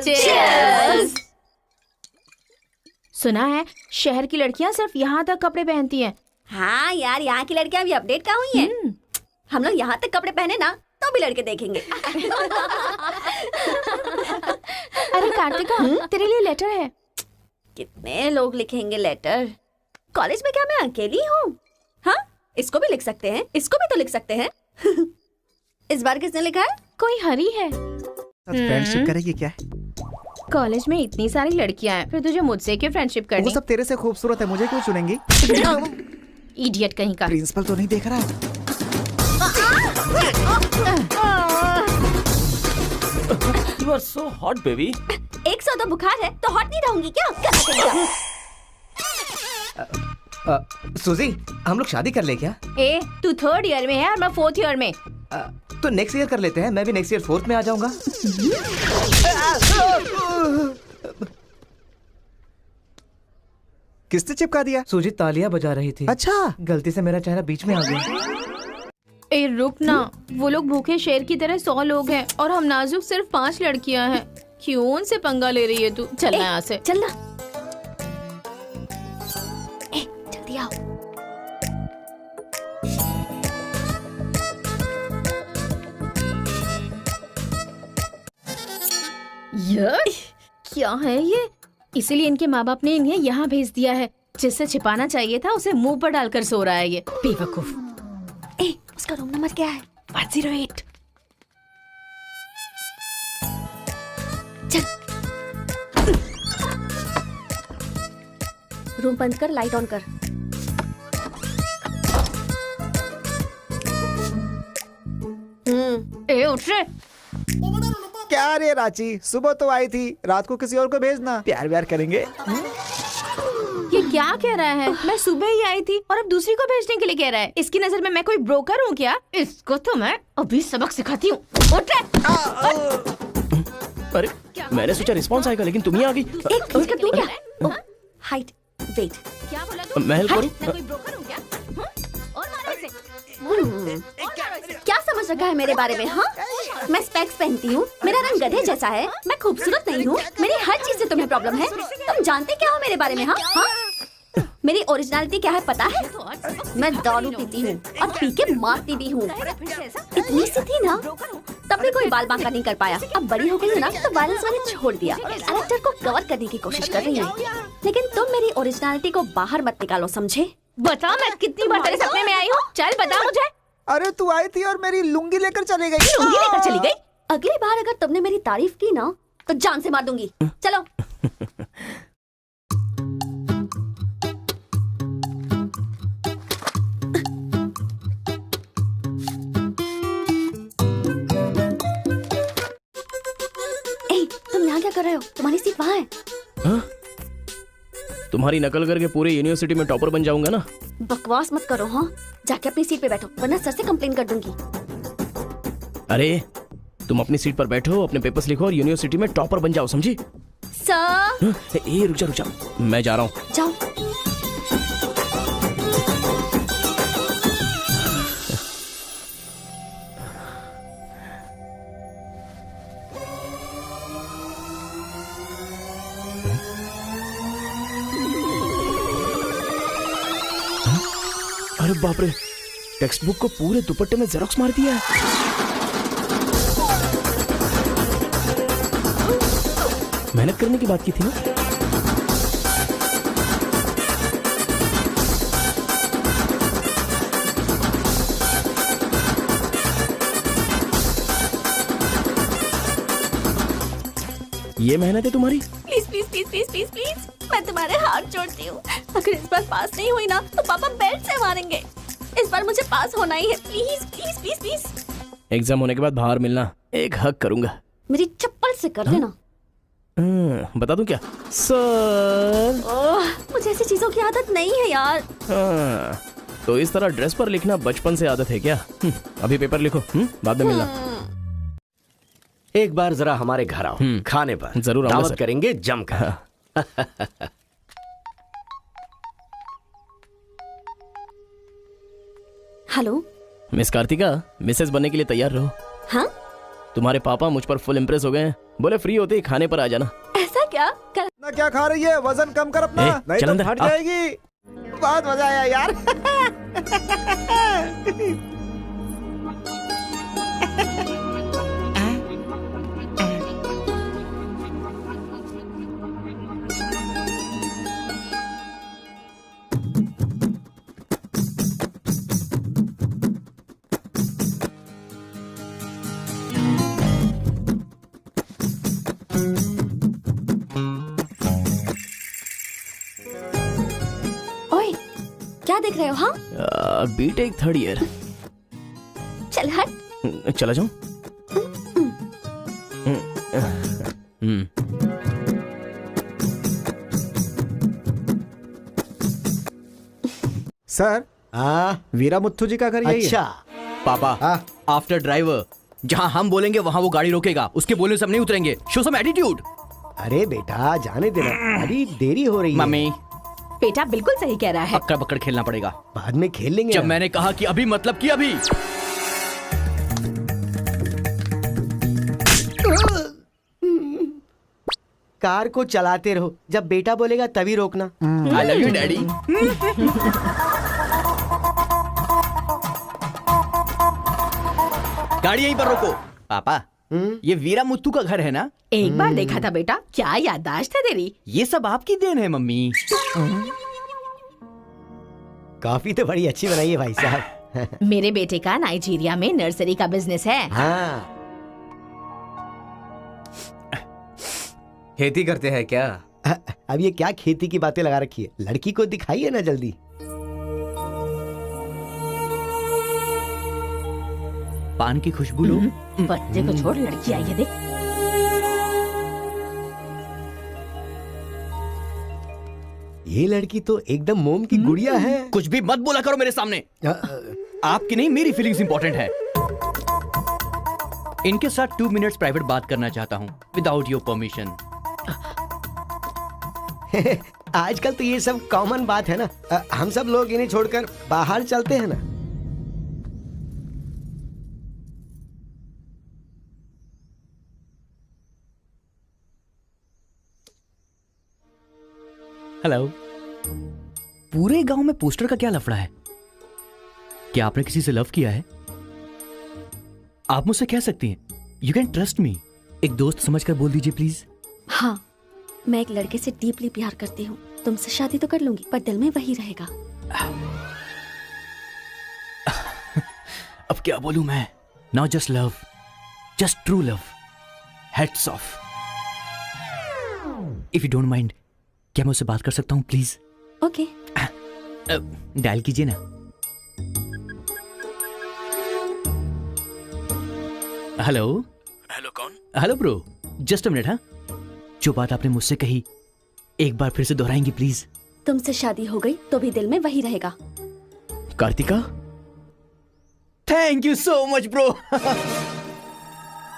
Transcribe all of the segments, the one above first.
Cheers! सुना है शहर की लड़कियां सिर्फ यहाँ तक कपड़े पहनती हैं। हाँ यार, यहाँ की लड़कियां भी अपडेट कहाँ हुई हैं? हम लोग यहाँ तक कपड़े पहने ना तो भी लड़के देखेंगे। अरे कार्तिका, तेरे लिए लेटर है। कितने लोग लिखेंगे लेटर? कॉलेज में क्या मैं अकेली हूँ? हाँ, इसको भी लिख सकते हैं, इसको भी तो लिख सकते हैं। इस बार किसने लिखा है? कोई हरी है। फ्रेंडशिप करेगी क्या? कॉलेज में इतनी सारी लड़कियां हैं, फिर तुझे मुझसे क्यों फ्रेंडशिप करनी? वो सब तेरे से खूबसूरत है, मुझे क्यों चुनेंगी? इडियट कहीं का। प्रिंसिपल तो नहीं देख रहा है? You are so hot, baby. 100 तो बुखार है तो हॉट नहीं रहूंगी क्या? सुजी, हम लोग शादी कर ले क्या? ए, तू 3rd ईयर में है और मैं 4th ईयर में। तो नेक्स्ट ईयर कर लेते हैं, मैं भी नेक्स्ट ईयर 4th में आ जाऊंगा। किसने चिपका दिया? सुजी तालियां बजा रही थी। अच्छा, गलती से मेरा चेहरा बीच में आ गया। ए रुक ना, वो लोग भूखे शेर की तरह 100 लोग हैं और हम नाजुक सिर्फ 5 लड़कियां हैं। क्यों उनसे पंगा ले रही है तू? चलना यहाँ से। चलना। ए, जल्दी आओ। क्या है ये? इसीलिए इनके माँ बाप ने इन्हें यहाँ भेज दिया है। जिससे छिपाना चाहिए था उसे मुंह पर डालकर सो रहा है ये बेवकूफ। ए, उसका रूम नंबर क्या है? 108। चल। रूम बंद कर, लाइट ऑन कर। ए उठ रे। क्या रे रांची, सुबह तो आई थी, रात को किसी और को भेजना, प्यार व्यार करेंगे। ये क्या कह रहा है? मैं सुबह ही आई थी और अब दूसरी को भेजने के लिए कह रहा है। इसकी नजर में मैं कोई ब्रोकर हूँ क्या? इसको तो मैं अभी सबक सिखाती हूँ। उठ रे। अरे मैंने सोचा रिस्पॉन्स आएगा, लेकिन तुम ही आ गई। एक मिनट तू क्या? Height, weight. क्या बोला तू? मैं हेल्प करूँ? मैं कोई ब्रोकर हूँ क्या? और मारो इसे। क्या समझ रखा है मेरे बारे में? हाँ, मैं स्पेक्स पहनती हूँ, मेरा रंग गधे जैसा है, मैं खूबसूरत नहीं हूँ, मेरी हर चीज से तुम्हें प्रॉब्लम है। तुम जानते क्या हो मेरे बारे में? हाँ हाँ, मेरी ओरिजिनलिटी क्या है पता है? मैं दारू पीती हूँ और पी के मारती भी हूँ। इतनी सी थी ना तब भी कोई बाल बांका नहीं कर पाया। अब बड़ी हो गई ना तो वायलेंस मैंने छोड़ दिया। कैरेक्टर को कवर करने की कोशिश कर रही हूँ, लेकिन तुम मेरी ओरिजिनलिटी को बाहर मत निकालो, समझे? बता मैं कितनी बार तेरे सपने में आई हूँ? चल बता मुझे। अरे तू आई थी और मेरी लुंगी लेकर चली गई। लुंगी लेकर चली गई? अगली बार अगर तुमने मेरी तारीफ की ना तो जान से मार दूंगी। चलो। ए, तुम यहाँ क्या कर रहे हो? तुम्हारी सीट वहाँ है। हाँ? तुम्हारी नकल करके पूरे यूनिवर्सिटी में टॉपर बन जाऊंगा ना। बकवास मत करो। हाँ, जाके अपनी सीट पे बैठो वरना सर से कंप्लेन कर दूंगी। अरे तुम अपनी सीट पर बैठो, अपने पेपर्स लिखो और यूनिवर्सिटी में टॉपर बन जाओ, समझी? सर। ए रुक जा, मैं जा रहा हूँ। जाओ। अरे बाप रे, टेक्स्ट बुक को पूरे दुपट्टे में जेरोक्स मार दिया है। मेहनत करने की बात की थी ना। ये मेहनत है तुम्हारी? Please please please please please please, मैं तुम्हारे हाथ जोड़ती हूँ। अगर इस बार पास नहीं हुई ना तो पापा बेल्ट से मारेंगे। इस बार मुझे पास होना ही है। Please please please please. Exam होने के बाद बाहर मिलना, एक हक करूंगा। मेरी चप्पल से कर देना। बता दूं क्या? सर। मुझे ऐसी चीजों की आदत नहीं है यार। तो इस तरह ड्रेस पर लिखना बचपन से आदत है क्या? अभी पेपर लिखो, बाद में मिलना। एक बार जरा हमारे घर आओ, खाने पर जरूर आऊंगा दावत सर। करेंगे जमकर। हेलो मिस कार्तिका, मिसेस बनने के लिए तैयार रहो। हाँ? तुम्हारे पापा मुझ पर फुल इम्प्रेस हो गए हैं। बोले फ्री होते ही खाने पर आ जाना। ऐसा क्या ना क्या खा रही है? वजन कम कर अपना, नहीं चल तो अंदर, फट आ। जाएगी। बहुत मजा आया यार। ओए, क्या देख रहे हो? हाँ, बीटेक 3rd ईयर। चल हट। चला जाऊं? सर, वीरा मुत्थु जी का घर यही है। अच्छा पापा, हाँ। आफ्टर ड्राइवर, जहाँ हम बोलेंगे वहाँ वो गाड़ी रोकेगा, उसके बोलने से हम नहीं उतरेंगे। Show some attitude. अरे बेटा जाने देना, अभी देरी हो रही है। मम्मी, बेटा बिल्कुल सही कह रहा है। अक्कड़ बक्कड़ खेलना पड़ेगा। बाद में खेल लेंगे जब ना। मैंने कहा कि अभी मतलब कि अभी। कार को चलाते रहो, जब बेटा बोलेगा तभी रोकना। I love you daddy. गाड़ी यहीं पर रोको। पापा, ये वीरा मुत्तू का घर है ना? एक बार देखा था बेटा, क्या याददाश्त है तेरी। ये सब आपकी देन है मम्मी। कॉफी तो बड़ी अच्छी बनाई है भाई साहब। मेरे बेटे का नाइजीरिया में नर्सरी का बिजनेस है। हाँ, खेती करते हैं क्या? अब ये क्या खेती की बातें लगा रखी है? लड़की को दिखाइए ना जल्दी। पान की खुशबू लो। बच्चे को छोड़, लड़की आई है देख। ये लड़की तो एकदम मोम की गुड़िया है। कुछ भी मत बोला करो मेरे सामने। आपकी नहीं, मेरी फीलिंग्स इंपॉर्टेंट है। इनके साथ 2 मिनट्स प्राइवेट बात करना चाहता हूँ, विदाउट योर परमिशन। आजकल तो ये सब कॉमन बात है ना। हम सब लोग इन्हें छोड़कर बाहर चलते हैं ना। हेलो। पूरे गांव में पोस्टर का क्या लफड़ा है? क्या आपने किसी से लव किया है? आप मुझसे कह सकती हैं, यू कैन ट्रस्ट मी। एक दोस्त समझकर बोल दीजिए प्लीज। हाँ, मैं एक लड़के से डीपली प्यार करती हूँ। तुमसे शादी तो कर लूंगी, पर दिल में वही रहेगा। अब क्या बोलूं मैं? Now just love, just true love, heads of. If you don't mind, क्या मैं उससे बात कर सकता हूँ प्लीज? ओके। डायल कीजिए ना। हेलो। हेलो, कौन? Hello bro, just a minute. हाँ, जो बात आपने मुझसे कही एक बार फिर से दोहराएंगी प्लीज? तुमसे शादी हो गई तो भी दिल में वही रहेगा। Karthika? Thank you so much bro.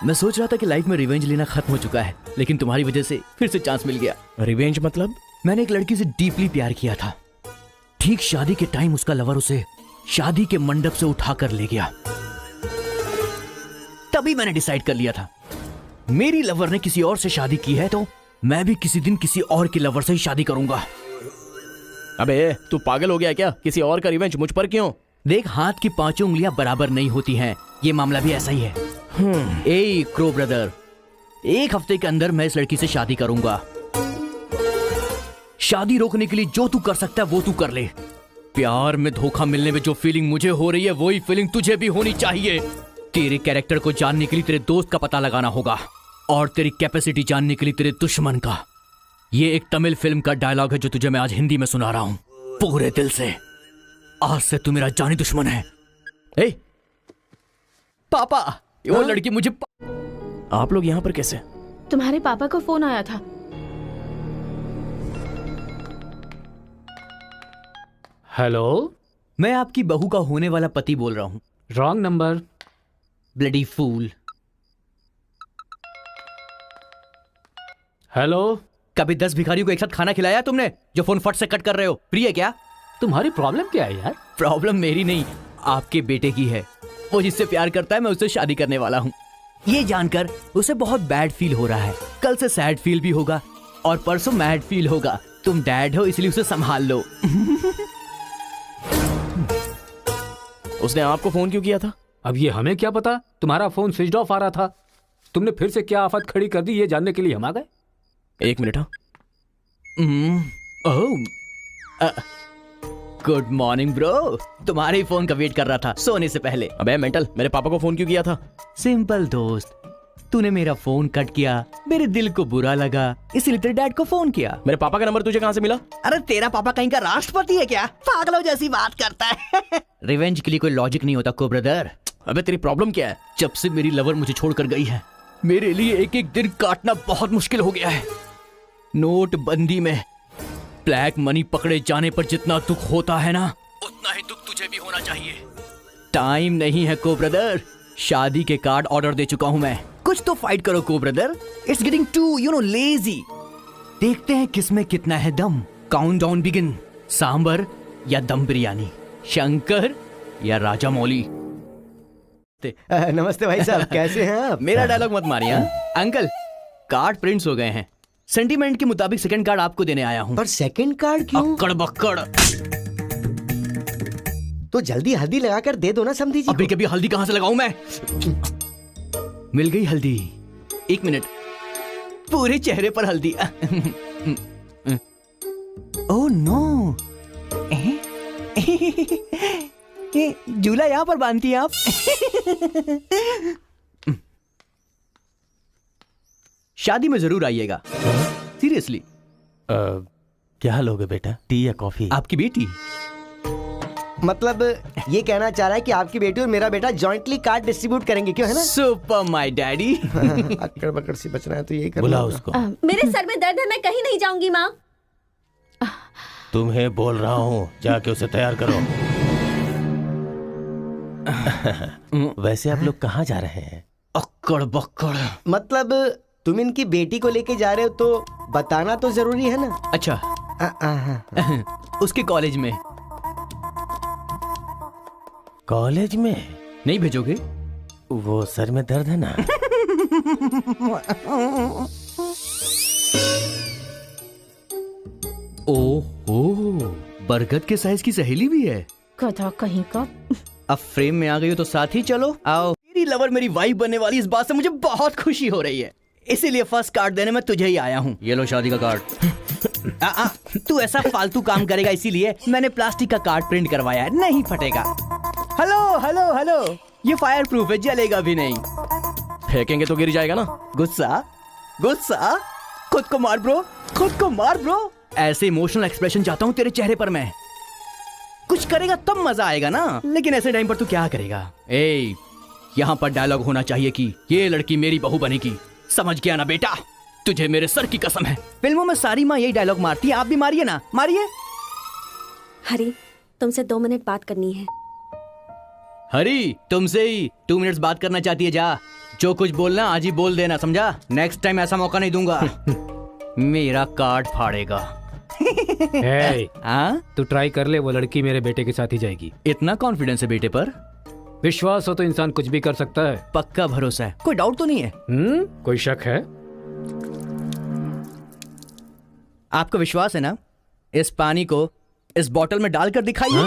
मैं सोच रहा था कि लाइफ में रिवेंज लेना खत्म हो चुका है, लेकिन तुम्हारी वजह से फिर से चांस मिल गया। रिवेंज मतलब? मैंने एक लड़की से डीपली प्यार किया था। ठीक शादी के टाइम उसका लवर उसे शादी के मंडप से उठाकर ले गया। तभी मैंने डिसाइड कर लिया था, मेरी लवर ने किसी और से शादी की है तो मैं भी किसी दिन किसी और के लवर से ही शादी करूंगा। अबे तू पागल हो गया क्या? किसी और का रिवेंज मुझ पर क्यों? देख, हाथ की 5 उंगलियां बराबर नहीं होती हैं। ये मामला भी ऐसा ही है। ए क्रो ब्रदर, 1 हफ्ते के अंदर मैं इस लड़की से शादी करूंगा। शादी रोकने के लिए जो तू कर सकता है वो तू कर ले। प्यार में धोखा मिलने में जो फीलिंग मुझे हो रही है वही फीलिंग तुझे भी होनी चाहिए। तेरे कैरेक्टर को जानने के लिए तेरे दोस्त का पता लगाना होगा, और तेरी कैपेसिटी जानने के लिए तेरे दुश्मन का। ये एक तमिल फिल्म का डायलॉग है जो तुझे मैं आज हिंदी में सुना रहा हूं, पूरे दिल से। आज से तू मेरा जानी दुश्मन है। ए पापा, वो लड़की मुझे आप लोग यहाँ पर कैसे? तुम्हारे पापा को फोन आया था। हेलो, मैं आपकी बहू का होने वाला पति बोल रहा हूं। Wrong number. Bloody fool. Hello, कभी 10 भिखारियों को एक साथ खाना खिलाया तुमने जो फोन फट से कट कर रहे हो? प्रिय है क्या? तुम्हारी प्रॉब्लम क्या है यार? प्रॉब्लम मेरी नहीं, आपके बेटे की है। वो जिससे प्यार करता है मैं उससे शादी करने वाला हूँ। ये जानकर उसे बहुत बैड फील हो रहा है। कल से सैड फील भी होगा और परसों मैड फील होगा। तुम डैड हो इसलिए उसे संभाल लो। उसने आपको फोन क्यों किया था? अब ये हमें क्या पता, तुम्हारा फोन स्विच ऑफ आ रहा था। तुमने फिर से क्या आफत खड़ी कर दी ये जानने के लिए हम आ गए। एक मिनट। हाँ, गुड मॉर्निंग ब्रो। तुम्हारे फोन का वेट कर रहा था सोने से पहले। अबे मेंटल, मेरे पापा को फोन क्यों किया था? सिंपल दोस्त, तूने मेरा फोन कट किया, मेरे दिल को बुरा लगा, इसलिए तेरे डैड को फोन किया। मेरे पापा का नंबर तुझे कहाँ से मिला? अरे तेरा पापा कहीं का राष्ट्रपति है क्या? पागलों जैसी बात करता है। रिवेंज के लिए कोई लॉजिक नहीं होता को ब्रदर। अबे तेरी प्रॉब्लम क्या है? जब से मेरी लवर मुझे छोड़कर गई है, मेरे लिए एक एक दिन काटना बहुत मुश्किल हो गया है। नोटबंदी में ब्लैक मनी पकड़े जाने पर जितना दुख होता है ना, उतना ही दुख तुझे भी होना चाहिए। टाइम नहीं है को ब्रदर। शादी के कार्ड ऑर्डर दे चुका हूं मैं। कुछ तो फाइट करो को brother. It's getting too lazy. देखते हैं किसमें कितना है दम। Countdown begin. सांबर या दम बिरयानी, शंकर या राजा मौली। नमस्ते भाई साहब, कैसे हैं आप? मेरा डायलॉग मत मारिए। अंकल, कार्ड प्रिंट्स हो गए हैं। सेंटीमेंट के मुताबिक सेकंड कार्ड आपको देने आया हूँ। पर सेकंड कार्ड क्यों? अक्कड़ बक्कड़। तो जल्दी हल्दी लगाकर दे दो ना समधी जी। अभी कभी हल्दी कहाँ से लगाऊं मैं? मिल गई हल्दी। एक मिनट, पूरे चेहरे पर हल्दी। ओह नो, झूला यहाँ पर बांधती हैं आप? शादी में जरूर आइएगा, सीरियसली। क्या लोगे बेटा, टी या कॉफी? आपकी बेटी। मतलब ये कहना चाह रहा है कि आपकी बेटी और मेरा बेटा जॉइंटली कार्ड डिस्ट्रीब्यूट करेंगे, क्यों है ना? Super my daddy. अक्कड़ बकड़ से बचना है तो यही करना बुला होगा। उसको। मेरे सर में दर्द है, मैं कहीं नहीं जाऊंगी माँ। तुम्हें बोल रहा हूँ, जाके उसे तैयार करो। वैसे आप लोग कहाँ जा रहे हैं? अक्कड़ बक्कड़। मतलब तुम इनकी बेटी को लेके जा रहे हो तो बताना तो जरूरी है ना? अच्छा, उसके कॉलेज में। कॉलेज में नहीं भेजोगे? वो सर में दर्द है ना। ओहो, बरगद के साइज की सहेली भी है। गधा कहीं का। अब फ्रेम में आ गई हो तो साथ ही चलो। आओ। मेरी लवर मेरी वाइफ बनने वाली, इस बात से मुझे बहुत खुशी हो रही है। इसीलिए फर्स्ट कार्ड देने में तुझे ही आया हूँ। ये लो शादी का कार्ड। तू ऐसा फालतू काम करेगा इसीलिए मैंने प्लास्टिक का कार्ड प्रिंट करवाया है, नहीं फटेगा। हेलो हेलो हेलो, ये फायर प्रूफ है, जलेगा भी नहीं। फेंकेंगे तो गिर जाएगा ना। गुस्सा गुस्सा, खुद को मार ब्रो, खुद को मार ब्रो। ऐसे इमोशनल एक्सप्रेशन चाहता हूँ तेरे चेहरे पर मैं। कुछ करेगा तब मजा आएगा ना, लेकिन ऐसे टाइम पर तू क्या करेगा? ए, यहाँ पर डायलॉग होना चाहिए कि ये लड़की मेरी बहू बनेगी। समझ गया ना बेटा? तुझे मेरे सर की कसम है। फिल्मों में सारी माँ यही डायलॉग मारती है, आप भी मारिए ना, मारिए। हरी, तुमसे 2 मिनट बात करनी है। हरी, तुमसे ही 2 मिनट्स बात करना चाहती है? जा, जो कुछ बोलना आज ही बोल देना, समझा? नेक्स्ट टाइम ऐसा मौका नहीं दूंगा। मेरा कार्ड फाड़ेगा। तू ट्राई कर ले, वो लड़की मेरे बेटे के साथ ही जाएगी। इतना कॉन्फिडेंस है बेटे पर? विश्वास हो तो इंसान कुछ भी कर सकता है। पक्का भरोसा है, कोई डाउट तो नहीं है? कोई शक है? आपको विश्वास है ना? इस पानी को इस बोतल में डालकर दिखाइए।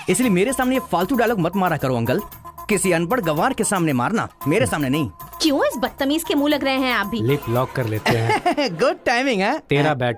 इसलिए मेरे सामने ये फालतू डायलॉग मत मारा करो अंकल। किसी अनपढ़ गवार के सामने मारना, मेरे सामने नहीं। क्यों इस बदतमीज के मुंह लग रहे हैं आप भी? लिप लॉक कर लेते हैं। गुड टाइमिंग है। तेरा बैड